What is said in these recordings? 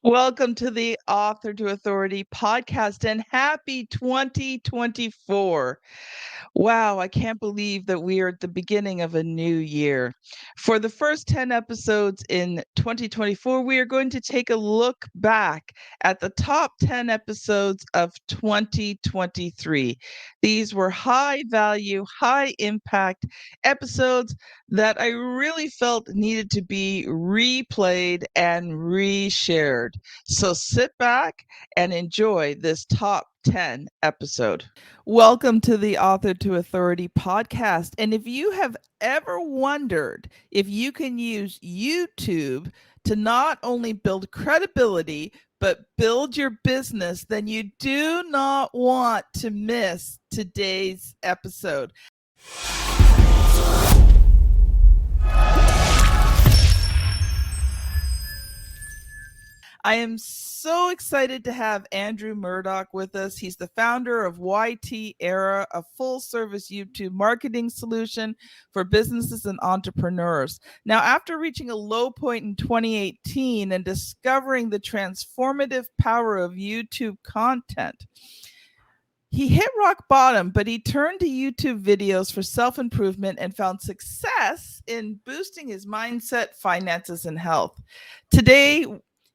Welcome to the Author to Authority podcast and happy 2024. Wow, I can't believe that we are at the beginning of a new year. For the first 10 episodes in 2024, we are going to take a look back at the top 10 episodes of 2023. These were high value, high impact episodes that I really felt needed to be replayed and reshared. So sit back and enjoy this top 10 episode. Welcome to the Author to Authority podcast. And if you have ever wondered if you can use YouTube to not only build credibility, but build your business, then you do not want to miss today's episode. I am so excited to have Andrew Murdoch with us. He's the founder of YT Era, a full-service YouTube marketing solution for businesses and entrepreneurs. Now, after reaching a low point in 2018 and discovering the transformative power of YouTube content, he hit rock bottom, but he turned to YouTube videos for self-improvement and found success in boosting his mindset, finances, and health. Today,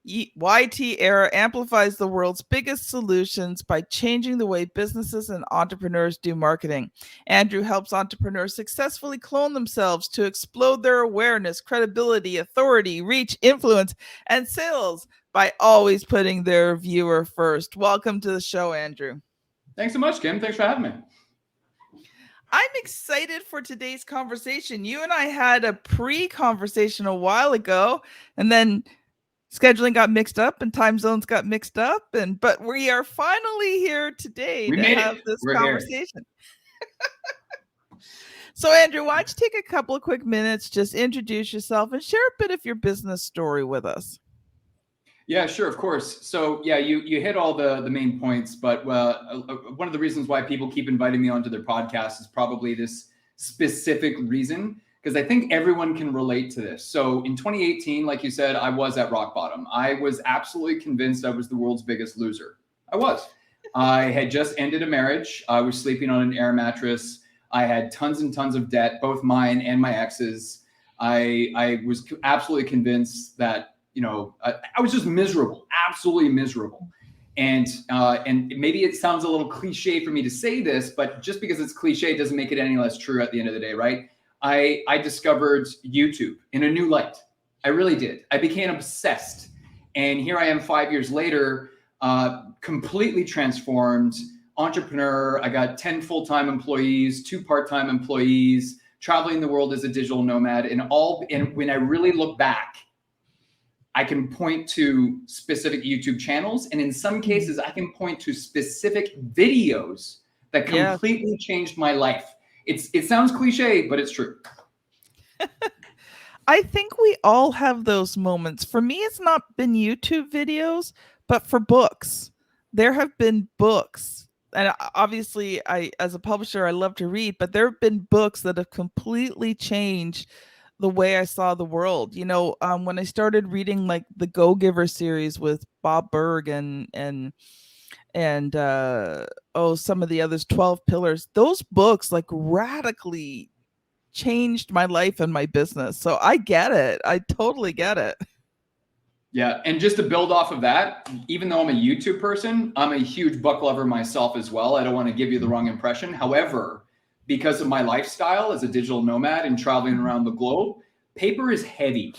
YT Era amplifies the world's biggest solutions by changing the way businesses and entrepreneurs do marketing. Andrew helps entrepreneurs successfully clone themselves to explode their awareness, credibility, authority, reach, influence, and sales by always putting their viewer first. Welcome to the show, Andrew. Thanks so much, Kim. Thanks for having me. I'm excited for today's conversation. You and I had a pre-conversation a while ago, and then scheduling got mixed up and time zones got mixed up, but we are finally here today to have this conversation. So Andrew, why don't you take a couple of quick minutes, just introduce yourself and share a bit of your business story with us. Yeah, sure, of course. So yeah, you hit all the main points, but one of the reasons why people keep inviting me onto their podcast is probably this specific reason, because I think everyone can relate to this. So in 2018, like you said, I was at rock bottom. I was absolutely convinced I was the world's biggest loser. I was. I had just ended a marriage. I was sleeping on an air mattress. I had tons and tons of debt, both mine and my ex's. I was absolutely convinced that, I was just miserable, absolutely miserable. And maybe it sounds a little cliche for me to say this, but just because it's cliche doesn't make it any less true at the end of the day, right? I discovered YouTube in a new light. I really did. I became obsessed. And here I am 5 years later, completely transformed entrepreneur. I got 10 full-time employees, 2 part-time employees, traveling the world as a digital nomad. And when I really look back, I can point to specific YouTube channels. And in some cases, I can point to specific videos that completely changed my life. It sounds cliche, but it's true. I think we all have those moments. For me, it's not been YouTube videos, but for books. There have been books. And obviously, as a publisher, I love to read, but there have been books that have completely changed the way I saw the world. When I started reading like the Go Giver series with Bob Burg and some of the others, 12 Pillars, those books like radically changed my life and my business. So I get it. I totally get it. Yeah. And just to build off of that, even though I'm a YouTube person, I'm a huge book lover myself as well. I don't want to give you the wrong impression. However, because of my lifestyle as a digital nomad and traveling around the globe, paper is heavy.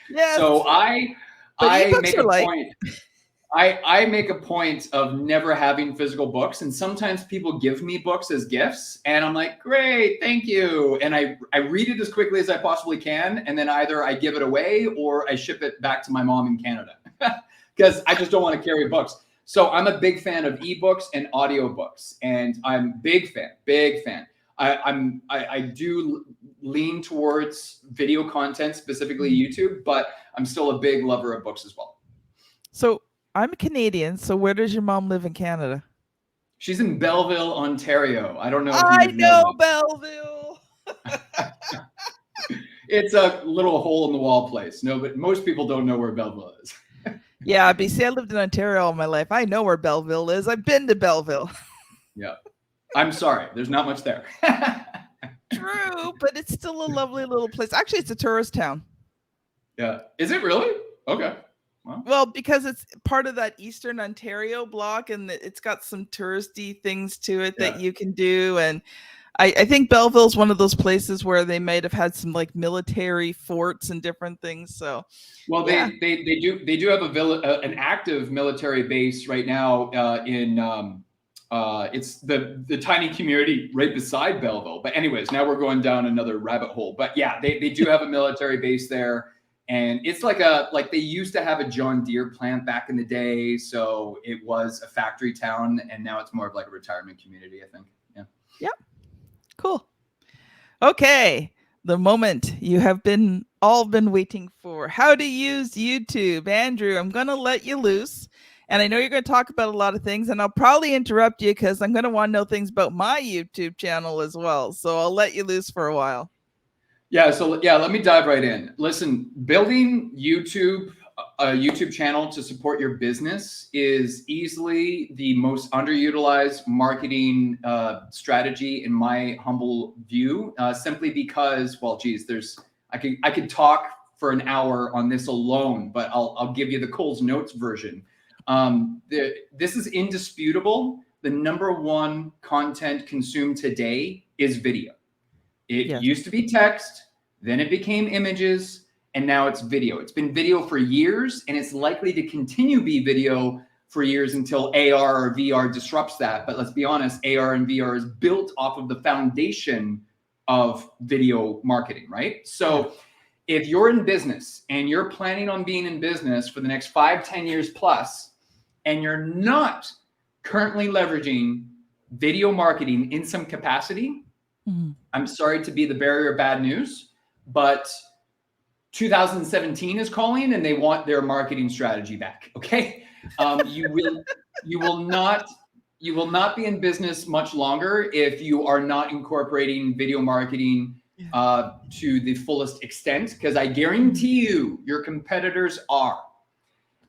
Yes. So I make a point. I make a point of never having physical books. And sometimes people give me books as gifts and I'm like, great, thank you. And I read it as quickly as I possibly can. And then either I give it away or I ship it back to my mom in Canada because I just don't want to carry books. So I'm a big fan of ebooks and audiobooks, and I'm big fan. I do lean towards video content, specifically YouTube, but I'm still a big lover of books as well. So I'm a Canadian. So where does your mom live in Canada? She's in Belleville, Ontario. I don't know. I know Belleville. It's a little hole in the wall place. No, but most people don't know where Belleville is. Yeah, BC, I lived in Ontario all my life. I know where Belleville is. I've been to Belleville. Yeah. I'm sorry. There's not much there. True, but it's still a lovely little place. Actually, it's a tourist town. Yeah. Is it really? Okay. Well, because it's part of that Eastern Ontario block, and it's got some touristy things to it that you can do. And I think Belleville's one of those places where they might have had some like military forts and different things. So, well, yeah. they do have an active military base right now in it's the tiny community right beside Belleville. But anyways, now we're going down another rabbit hole. But yeah, they do have a military base there. And it's like they used to have a John Deere plant back in the day. So it was a factory town, and now it's more of like a retirement community, I think. Yeah. Yep. Cool. Okay. The moment you have all been waiting for. How to use YouTube. Andrew, I'm going to let you loose. And I know you're going to talk about a lot of things, and I'll probably interrupt you because I'm going to want to know things about my YouTube channel as well. So I'll let you loose for a while. Yeah. So yeah, let me dive right in. Listen, building a YouTube channel to support your business is easily the most underutilized marketing strategy in my humble view. Simply because, well, geez, I could talk for an hour on this alone, but I'll give you the Cole's Notes version. This is indisputable. The number one content consumed today is video. It used to be text, then it became images, and now it's video. It's been video for years, and it's likely to continue to be video for years until AR or VR disrupts that. But let's be honest, AR and VR is built off of the foundation of video marketing, right? So if you're in business and you're planning on being in business for the next 5-10 years plus, and you're not currently leveraging video marketing in some capacity, I'm sorry to be the bearer of bad news, but 2017 is calling and they want their marketing strategy back. Okay. You will not be in business much longer if you are not incorporating video marketing to the fullest extent, because I guarantee you your competitors are.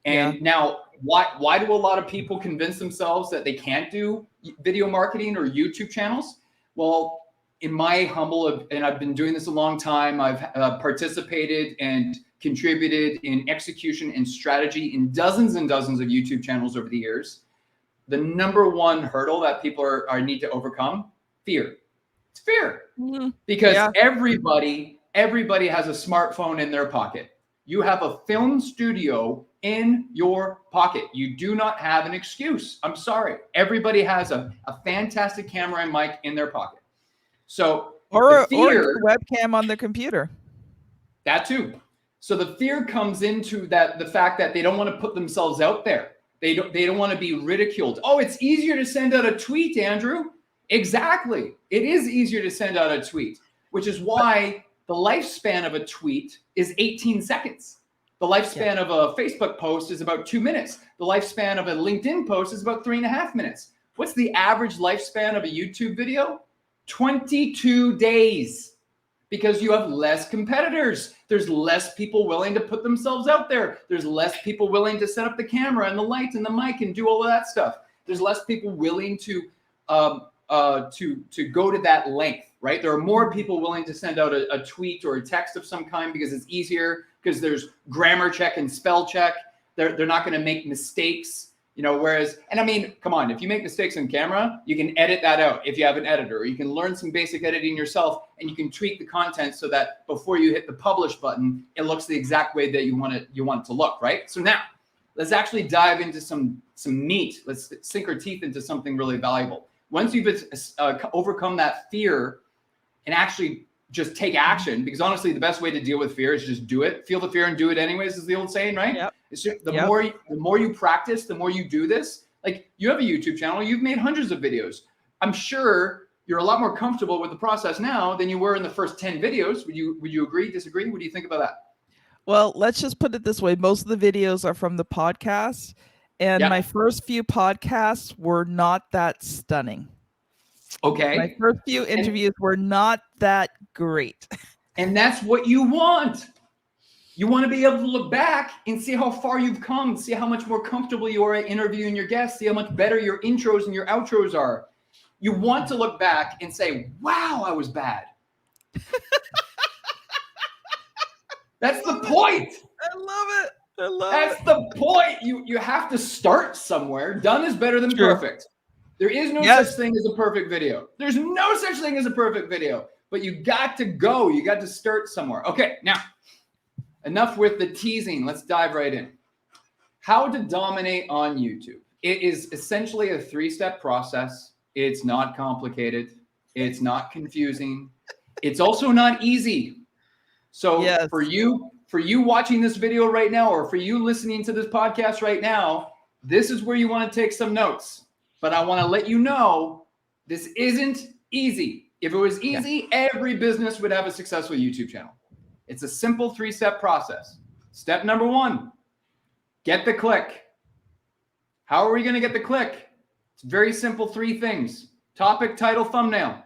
And now why do a lot of people convince themselves that they can't do video marketing or YouTube channels? Well, in my humble, and I've been doing this a long time, I've participated and contributed in execution and strategy in dozens and dozens of YouTube channels over the years. The number one hurdle that people need to overcome, fear. It's fear. Because everybody has a smartphone in their pocket. You have a film studio in your pocket. You do not have an excuse. I'm sorry. Everybody has a fantastic camera and mic in their pocket. So or a webcam on their computer. That too. So the fear comes into the fact that they don't want to put themselves out there. They don't want to be ridiculed. Oh, it's easier to send out a tweet, Andrew. Exactly. It is easier to send out a tweet, which is why the lifespan of a tweet is 18 seconds. The lifespan of a Facebook post is about 2 minutes. The lifespan of a LinkedIn post is about 3.5 minutes. What's the average lifespan of a YouTube video? 22 days, because you have less competitors. There's less people willing to put themselves out there. There's less people willing to set up the camera and the lights and the mic and do all of that stuff. There's less people willing to go to that length, right? There are more people willing to send out a tweet or a text of some kind because it's easier, because there's grammar check and spell check. They're not going to make mistakes. Whereas, and I mean, come on, if you make mistakes on camera, you can edit that out if you have an editor, or you can learn some basic editing yourself, and you can tweak the content so that before you hit the publish button, it looks the exact way that you want it to look, right? So now let's actually dive into some meat. Let's sink our teeth into something really valuable. Once you've overcome that fear and actually just take action, because honestly, the best way to deal with fear is just do it. Feel the fear and do it anyways, is the old saying, right? Yep. It's just, the more you practice, the more you do this. Like, you have a YouTube channel, you've made hundreds of videos. I'm sure you're a lot more comfortable with the process now than you were in the first 10 videos. Would you agree, disagree? What do you think about that? Well, let's just put it this way. Most of the videos are from the podcast, and my first few podcasts were not that stunning. Okay. My first few interviews were not that great. And that's what you want. You want to be able to look back and see how far you've come, see how much more comfortable you are at interviewing your guests, see how much better your intros and your outros are. You want to look back and say, wow, I was bad. That's the point. I love it. That's the point. You have to start somewhere. Done is better than perfect. There is no such thing as a perfect video. There's no such thing as a perfect video. But you got to go. You got to start somewhere. Okay, now, enough with the teasing. Let's dive right in. How to dominate on YouTube. It is essentially a 3-step process. It's not complicated. It's not confusing. It's also not easy. So for you watching this video right now, or for you listening to this podcast right now, this is where you want to take some notes. But I want to let you know this isn't easy. If it was easy, every business would have a successful YouTube channel. It's a simple 3-step process. Step number 1, get the click. How are we going to get the click? It's very simple, 3 things. Topic, title, thumbnail.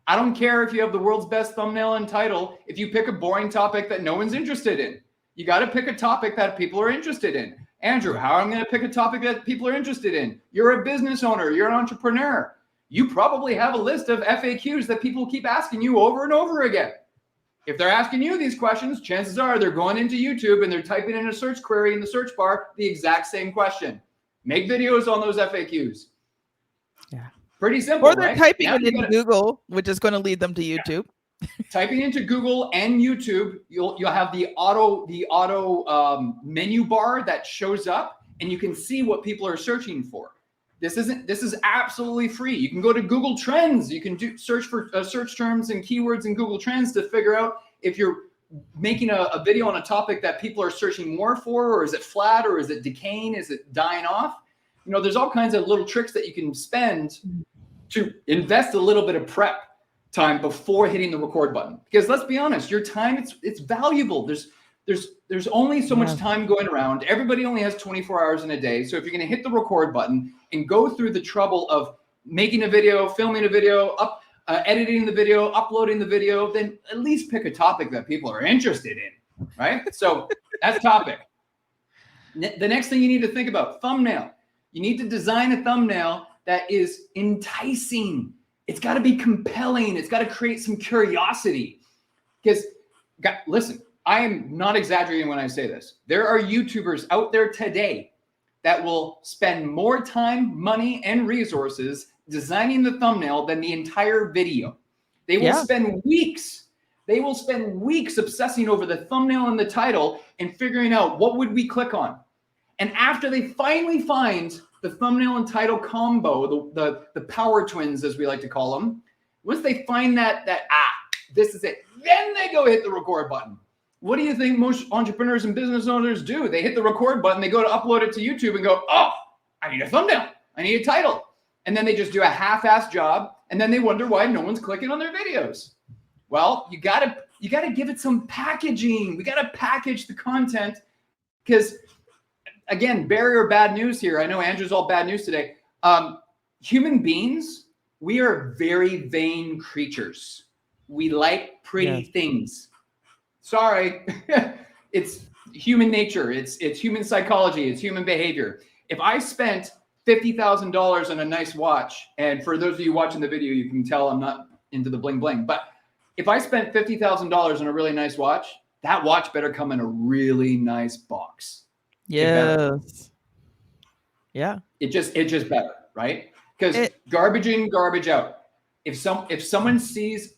I don't care if you have the world's best thumbnail and title if you pick a boring topic that no one's interested in. You got to pick a topic that people are interested in. Andrew, how am I going to pick a topic that people are interested in? You're a business owner. You're an entrepreneur. You probably have a list of FAQs that people keep asking you over and over again. If they're asking you these questions, chances are they're going into YouTube and they're typing in a search query in the search bar the exact same question. Make videos on those FAQs. Yeah. Pretty simple, or they're right? typing it into Google, which is going to lead them to YouTube. Typing into Google and YouTube, you'll have the auto menu bar that shows up, and you can see what people are searching for. This is absolutely free. You can go to Google Trends. You can search for search terms and keywords in Google Trends to figure out if you're making a video on a topic that people are searching more for, or is it flat, or is it decaying, is it dying off? You know, there's all kinds of little tricks that you can spend to invest a little bit of prep time before hitting the record button. Because let's be honest, your time, it's valuable. There's only so much time going around. Everybody only has 24 hours in a day. So if you're going to hit the record button and go through the trouble of making a video, filming a video, editing the video, uploading the video, then at least pick a topic that people are interested in, right? So that's topic. The next thing you need to think about, thumbnail. You need to design a thumbnail that is enticing. It's got to be compelling. It's got to create some curiosity. Because, listen, I am not exaggerating when I say this. There are YouTubers out there today that will spend more time, money, and resources designing the thumbnail than the entire video. They will spend weeks. They will spend weeks obsessing over the thumbnail and the title and figuring out what would we click on. And after they finally find the thumbnail and title combo, the power twins, as we like to call them, once they find that this is it, then they go hit the record button. What do you think most entrepreneurs and business owners do? They hit the record button, they go to upload it to YouTube and go, oh, I need a thumbnail, I need a title. And then they just do a half-assed job, and then they wonder why no one's clicking on their videos. Well, you gotta give it some packaging. We gotta package the content, because again, bearer of bad news here. I know Andrew's all bad news today. Human beings, we are very vain creatures. We like pretty things. Sorry, it's human nature. It's human psychology. It's human behavior. If I spent $50,000 on a nice watch, and for those of you watching the video, you can tell I'm not into the bling bling, but if I spent $50,000 on a really nice watch, that watch better come in a really nice box. Yes. Yeah. It just better, right? Because garbage in, garbage out. If someone sees,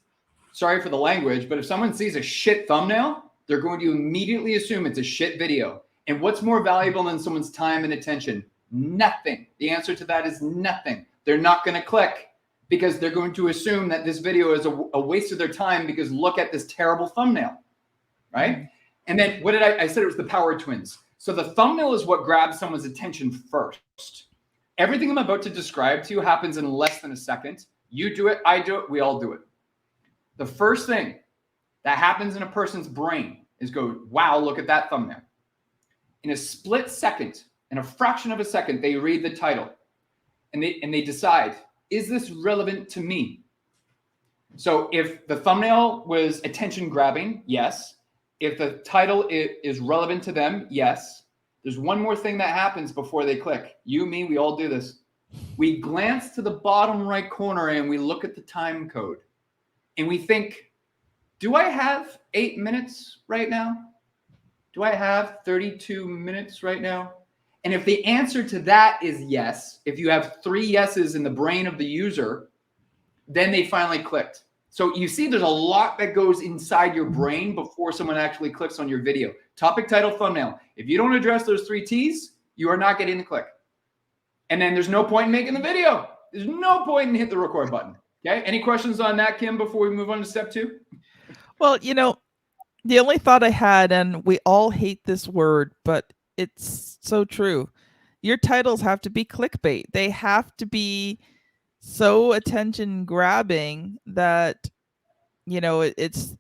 sorry for the language, but if someone sees a shit thumbnail, they're going to immediately assume it's a shit video. And what's more valuable than someone's time and attention? Nothing. The answer to that is nothing. They're not going to click because they're going to assume that this video is a waste of their time because look at this terrible thumbnail, right? And then what did I said it was the power twins. So the thumbnail is what grabs someone's attention first. Everything I'm about to describe to you happens in less than a second. You do it, I do it, we all do it. The first thing that happens in a person's brain is go, wow, look at that thumbnail. In a split second, in a fraction of a second, they read the title and they decide, is this relevant to me? So if the thumbnail was attention grabbing, yes. If the title is relevant to them, yes. There's one more thing that happens before they click. You, me, we all do this. We glance to the bottom right corner and we look at the time code. And we think, do I have 8 minutes right now? Do I have 32 minutes right now? And if the answer to that is yes, if you have 3 yeses in the brain of the user, then they finally clicked. So you see there's a lot that goes inside your brain before someone actually clicks on your video. Topic, title, thumbnail. If you don't address those 3 T's, you are not getting the click. And then there's no point in making the video. There's no point in hit the record button. Okay. Any questions on that, Kim, before we move on to step 2? Well, the only thought I had, and we all hate this word, but it's so true. Your titles have to be clickbait. They have to be so attention grabbing that it's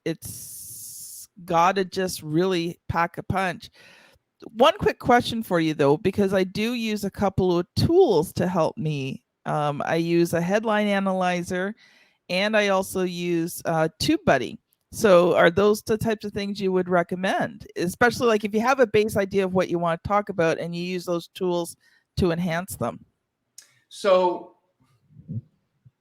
got to just really pack a punch. One quick question for you though, because I do use a couple of tools to help me. I use a headline analyzer, and I also use TubeBuddy. So are those the types of things you would recommend, especially like if you have a base idea of what you want to talk about and you use those tools to enhance them? So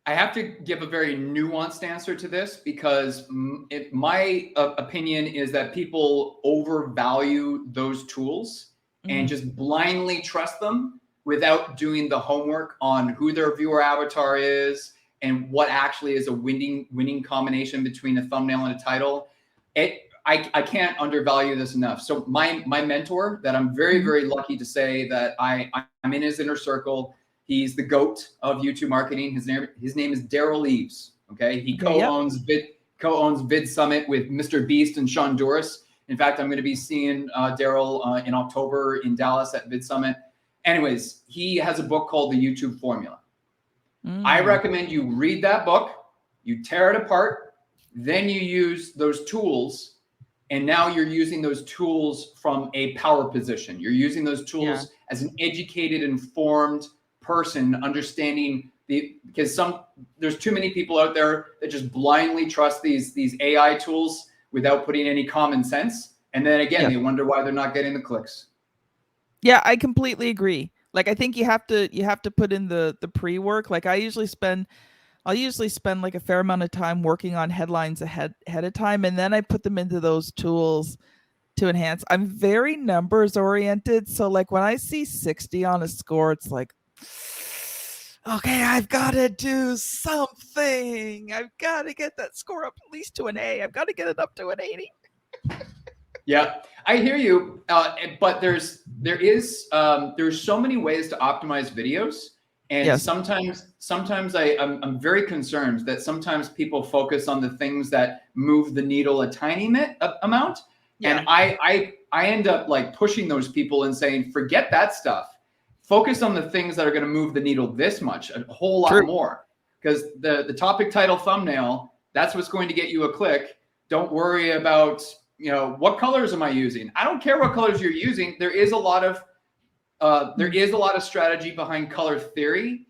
I have to give a very nuanced answer to this because my opinion is that people overvalue those tools and just blindly trust them without doing the homework on who their viewer avatar is and what actually is a winning combination between a thumbnail and a title. I can't undervalue this enough. So my mentor that I'm very, very lucky to say that I'm in his inner circle. He's the GOAT of YouTube marketing. His name is Daryl Eves. Okay. He co-owns Vid Summit with Mr. Beast and Sean Duras. In fact, I'm going to be seeing Daryl in October in Dallas at Vid Summit. Anyways, he has a book called The YouTube Formula. I recommend you read that book, you tear it apart, then you use those tools. And now you're using those tools from a power position. You're using those tools as an educated, informed person, understanding because there's too many people out there that just blindly trust these AI tools without putting any common sense. And then again, they wonder why they're not getting the clicks. Yeah, I completely agree. Like, I think you have to put in the pre-work. Like, I'll usually spend like a fair amount of time working on headlines ahead of time, and then I put them into those tools to enhance. I'm very numbers oriented, so like when I see 60 on a score, it's like, okay, I've got to do something. I've got to get that score up at least to an A. I've got to get it up to an 80. Yeah, I hear you. But there's so many ways to optimize videos. And sometimes I'm very concerned that sometimes people focus on the things that move the needle a tiny amount. Yeah. And I end up like pushing those people and saying, forget that stuff. Focus on the things that are going to move the needle this much, a whole lot more. Because the topic, title, thumbnail, that's what's going to get you a click. Don't worry about, what colors am I using? I don't care what colors you're using. There is a lot of strategy behind color theory,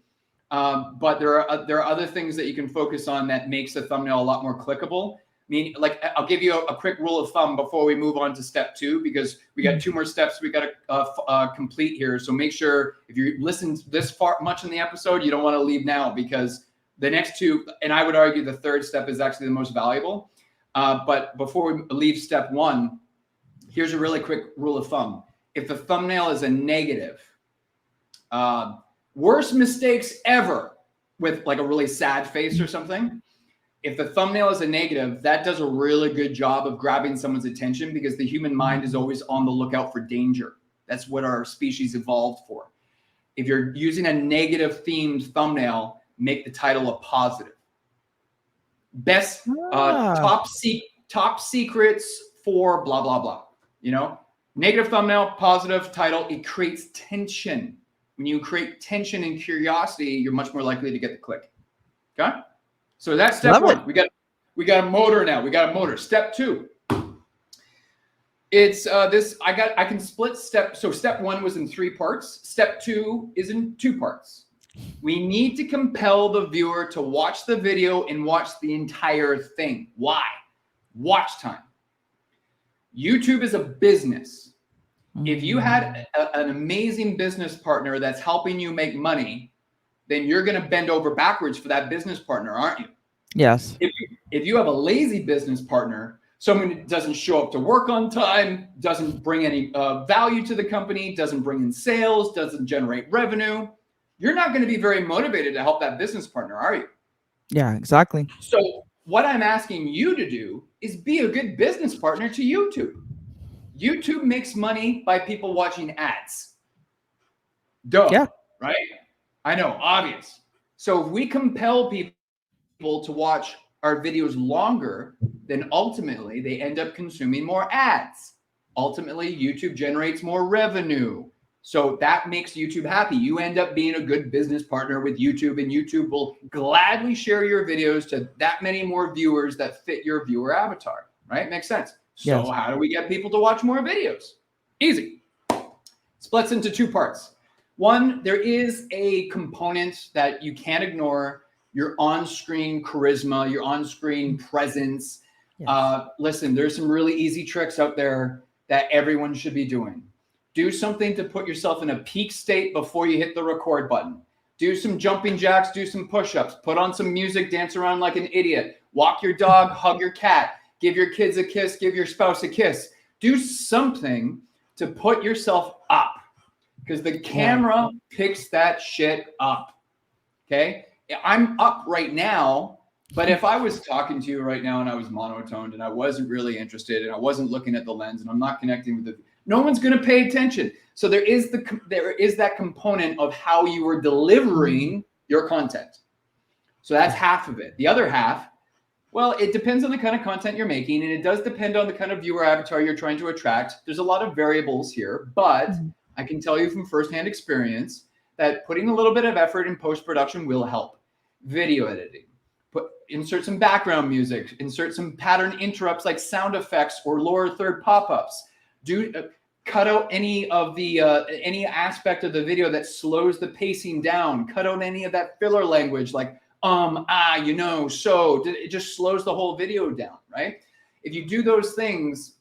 but there are other things that you can focus on that makes the thumbnail a lot more clickable. I mean, like I'll give you a quick rule of thumb before we move on to step 2, because we got 2 more steps we got to complete here. So make sure if you listen this far much in the episode, you don't want to leave now, because the next 2, and I would argue the 3rd step is actually the most valuable. But before we leave step 1, here's a really quick rule of thumb. If the thumbnail is a negative, worst mistakes ever with like a really sad face or something. If the thumbnail is a negative, that does a really good job of grabbing someone's attention, because the human mind is always on the lookout for danger. That's what our species evolved for. If you're using a negative themed thumbnail, make the title a positive. Best top secrets for blah, blah, blah. Negative thumbnail, positive title, it creates tension. When you create tension and curiosity, you're much more likely to get the click. Okay? So that's step 1. We got a motor now. We got a motor. Step 2. It's I can split step. So step 1 was in 3 parts. Step 2 is in 2 parts. We need to compel the viewer to watch the video and watch the entire thing. Why? Watch time. YouTube is a business. If you had an amazing business partner that's helping you make money, then you're going to bend over backwards for that business partner, aren't you? Yes. If you have a lazy business partner, someone who doesn't show up to work on time, doesn't bring any value to the company, doesn't bring in sales, doesn't generate revenue, you're not going to be very motivated to help that business partner, are you? Yeah, exactly. So what I'm asking you to do is be a good business partner to YouTube. YouTube makes money by people watching ads. Duh, Yeah. right? I know, obvious. So if we compel people to watch our videos longer, then ultimately they end up consuming more ads. Ultimately, YouTube generates more revenue. So that makes YouTube happy. You end up being a good business partner with YouTube, and YouTube will gladly share your videos to that many more viewers that fit your viewer avatar, right? Makes sense. So Yes. how do we get people to watch more videos? Easy. Splits into two parts. One, there is a component that you can't ignore: your on-screen charisma, your on-screen presence. Yes. Listen, there's some really easy tricks out there that everyone should be doing. Do something to put yourself in a peak state before you hit the record button. Do some jumping jacks, do some push-ups, put on some music, dance around like an idiot, walk your dog, hug your cat, give your kids a kiss, give your spouse a kiss. Do something to put yourself up, because the camera picks that shit up. Okay? I'm up right now, but if I was talking to you right now and I was monotoned and I wasn't really interested and I wasn't looking at the lens and I'm not connecting with no one's going to pay attention. So there is that component of how you are delivering your content. So that's half of it. The other half, well, it depends on the kind of content you're making, and it does depend on the kind of viewer avatar you're trying to attract. There's a lot of variables here, but I can tell you from firsthand experience that putting a little bit of effort in post-production will help. Video editing, insert some background music, insert some pattern interrupts like sound effects or lower third pop-ups. Cut out any of the any aspect of the video that slows the pacing down. Cut out any of that filler language like so. It just slows the whole video down, right? If you do those things,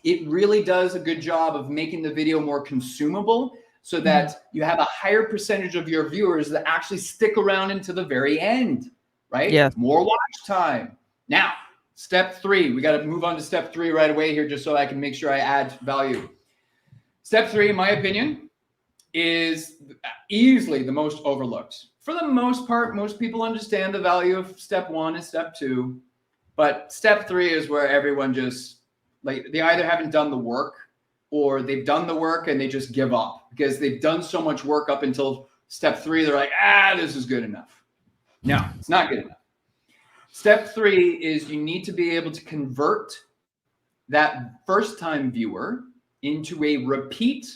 it really does a good job of making the video more consumable, so that you have a higher percentage of your viewers that actually stick around into the very end, right? Yes. More watch time. Now, step 3, we got to move on to step 3 right away here, just so I can make sure I add value. Step 3, in my opinion, is easily the most overlooked. For the most part, most people understand the value of step 1 and step 2, but step 3 is where everyone just, like, they either haven't done the work or they've done the work and they just give up because they've done so much work up until step 3. They're like, this is good enough. No, it's not good enough. Step 3 is you need to be able to convert that first-time viewer into a repeat,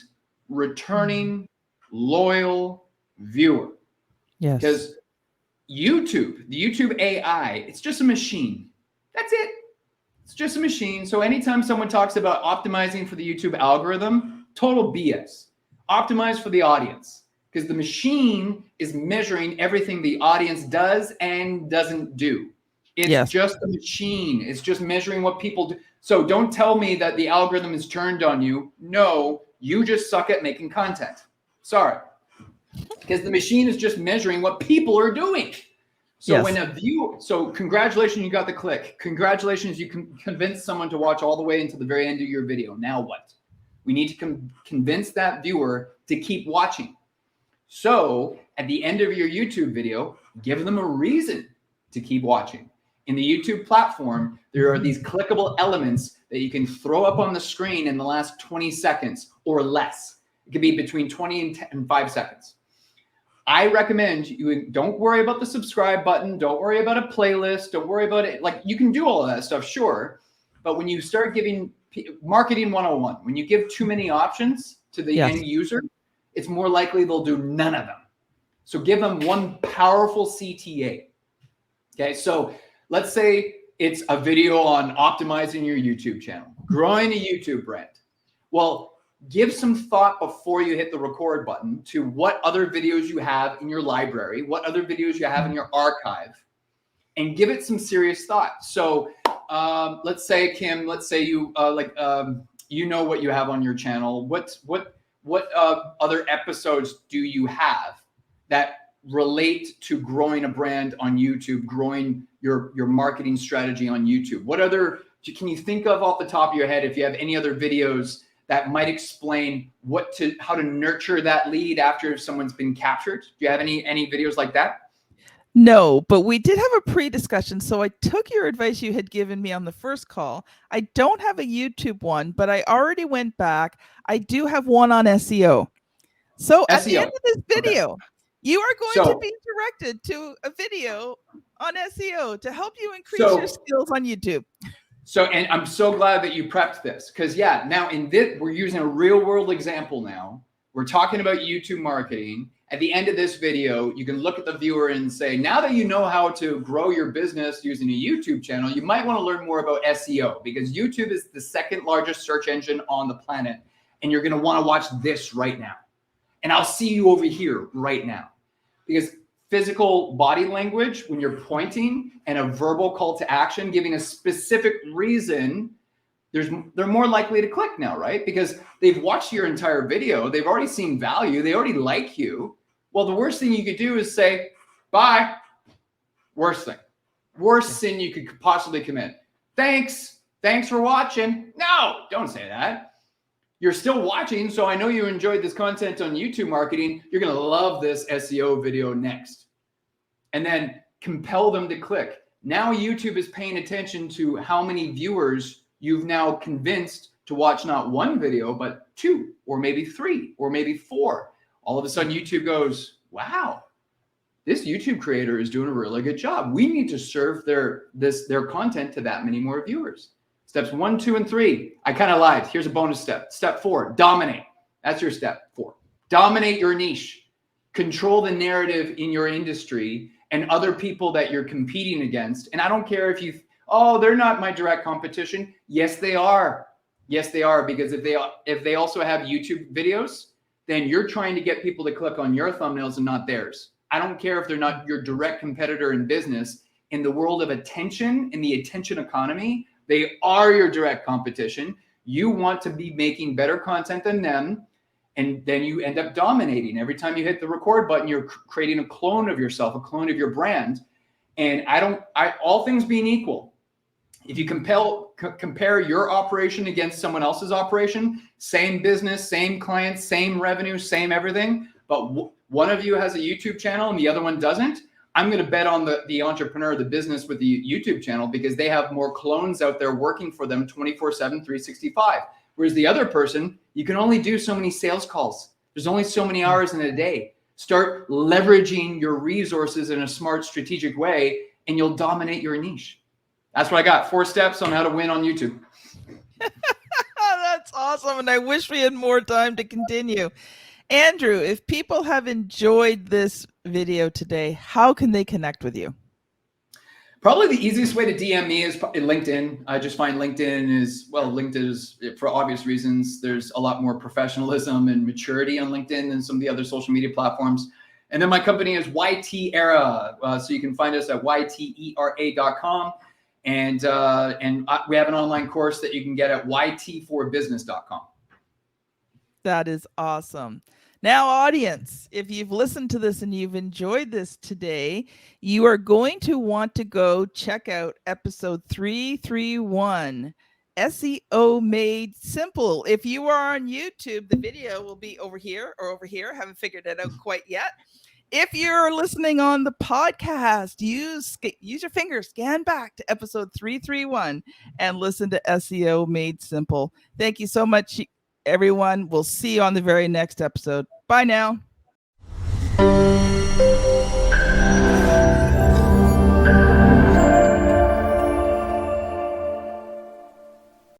returning, loyal viewer. Yes. Because YouTube, the YouTube AI, it's just a machine. That's it. It's just a machine. So anytime someone talks about optimizing for the YouTube algorithm, total BS. Optimize for the audience, because the machine is measuring everything the audience does and doesn't do. It's just a machine. It's just measuring what people do. So don't tell me that the algorithm is turned on you. No, you just suck at making content. Sorry. Because the machine is just measuring what people are doing. So when a viewer, so congratulations, you got the click. Congratulations, you can convince someone to watch all the way into the very end of your video. Now what? We need to convince that viewer to keep watching. So at the end of your YouTube video, give them a reason to keep watching. In the YouTube platform, there are these clickable elements that you can throw up on the screen in the last 20 seconds or less. It could be between 20 and 5 seconds. I recommend you don't worry about the subscribe button. Don't worry about a playlist. Don't worry about it. Like, you can do all of that stuff, sure. But when you start giving marketing 101, when you give too many options to the end user, it's more likely they'll do none of them. So give them one powerful CTA. Okay, so let's say it's a video on optimizing your YouTube channel, growing a YouTube brand. Well, give some thought before you hit the record button to what other videos you have in your library, what other videos you have in your archive, and give it some serious thought. So let's say, Kim, let's say you you know what you have on your channel. What other episodes do you have that relate to growing a brand on YouTube, growing your marketing strategy on YouTube? What other can you think of off the top of your head, if you have any other videos that might explain how to nurture that lead after someone's been captured? Do you have any videos like that? No, but we did have a pre-discussion. So I took your advice you had given me on the first call. I don't have a YouTube one, but I already went back. I do have one on SEO. So at the end of this video, okay, you are going to be directed to a video on SEO to help you increase your skills on YouTube. So, and I'm so glad that you prepped this, because now in this, we're using a real world example now. We're talking about YouTube marketing. At the end of this video, you can look at the viewer and say, now that you know how to grow your business using a YouTube channel, you might want to learn more about SEO, because YouTube is the second largest search engine on the planet. And you're going to want to watch this right now. And I'll see you over here right now, because physical body language, when you're pointing, and a verbal call to action, giving a specific reason, they're more likely to click now, right? Because they've watched your entire video. They've already seen value. They already like you. Well, the worst thing you could do is say, bye. Worst thing. Worst sin you could possibly commit. Thanks for watching. No, don't say that. You're still watching, so I know you enjoyed this content on YouTube marketing. You're going to love this SEO video next. And then compel them to click. Now YouTube is paying attention to how many viewers you've now convinced to watch not one video, but 2, or maybe 3, or maybe 4. All of a sudden, YouTube goes, wow, this YouTube creator is doing a really good job. We need to serve their content to that many more viewers. Steps 1, 2, and 3. I kind of lied. Here's a bonus step. Step 4, dominate. That's your step 4. Dominate your niche. Control the narrative in your industry and other people that you're competing against. And I don't care if they're not my direct competition. Yes, they are. Yes, they are. Because if they also have YouTube videos, then you're trying to get people to click on your thumbnails and not theirs. I don't care if they're not your direct competitor in business. In the world of attention, in the attention economy, they are your direct competition. You want to be making better content than them, and then you end up dominating. Every time you hit the record button, you're creating a clone of yourself, a clone of your brand. And all things being equal, if you compare your operation against someone else's operation, same business, same clients, same revenue, same everything, but one of you has a YouTube channel and the other one doesn't, I'm going to bet on the entrepreneur, the business with the YouTube channel, because they have more clones out there working for them 24/7, 365. Whereas the other person, you can only do so many sales calls. There's only so many hours in a day. Start leveraging your resources in a smart, strategic way, and you'll dominate your niche. That's what I got. 4 steps on how to win on YouTube. That's awesome. And I wish we had more time to continue. Andrew, if people have enjoyed this video today, how can they connect with you? Probably the easiest way to DM me is LinkedIn. I just find LinkedIn is, for obvious reasons, there's a lot more professionalism and maturity on LinkedIn than some of the other social media platforms. And then my company is YT Era. So you can find us at ytera.com. And we have an online course that you can get at ytforbusiness.com. That is awesome. Now, audience, if you've listened to this and you've enjoyed this today, you are going to want to go check out episode 331, SEO Made Simple. If you are on YouTube, the video will be over here or over here. I haven't figured it out quite yet. If you're listening on the podcast, use your finger, scan back to episode 331 and listen to SEO Made Simple. Thank you so much, everyone. We'll see you on the very next episode. Bye now.